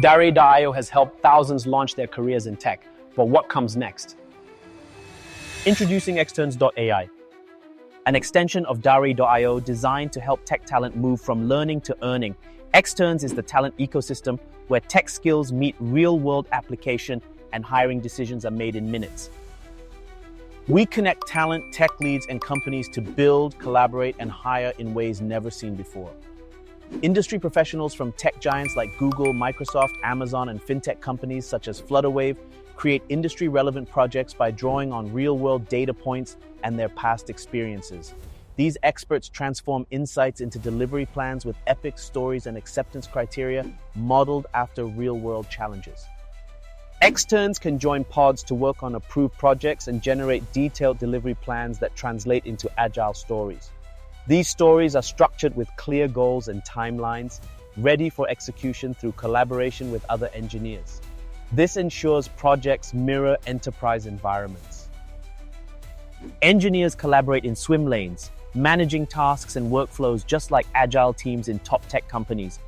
Darey.io has helped thousands launch their careers in tech, but what comes next? Introducing Xterns.ai, an extension of Darey.io designed to help tech talent move from learning to earning. Xterns is the talent ecosystem where tech skills meet real-world application and hiring decisions are made in minutes. We connect talent, tech leads, and companies to build, collaborate, and hire in ways never seen before. Industry professionals from tech giants like Google, Microsoft, Amazon, and fintech companies such as Flutterwave create industry-relevant projects by drawing on real-world data points and their past experiences. These experts transform insights into delivery plans with epic stories and acceptance criteria modeled after real-world challenges. Xterns can join pods to work on approved projects and generate detailed delivery plans that translate into agile stories. These stories are structured with clear goals and timelines, ready for execution through collaboration with other engineers. This ensures projects mirror enterprise environments. Engineers collaborate in swim lanes, managing tasks and workflows just like agile teams in top tech companies.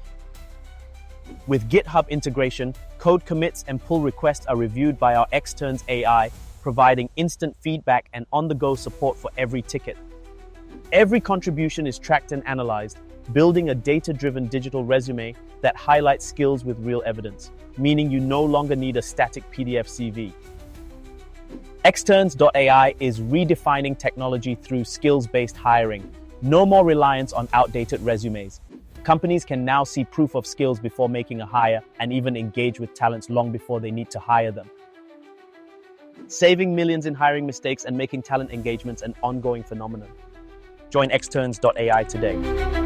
With GitHub integration, code commits and pull requests are reviewed by our Xterns AI, providing instant feedback and on-the-go support for every ticket. Every contribution is tracked and analyzed, building a data-driven digital resume that highlights skills with real evidence, meaning you no longer need a static PDF CV. Xterns.ai is redefining technology through skills-based hiring. No more reliance on outdated resumes. Companies can now see proof of skills before making a hire and even engage with talents long before they need to hire them. Saving millions in hiring mistakes and making talent engagements an ongoing phenomenon. Join Xterns.ai today.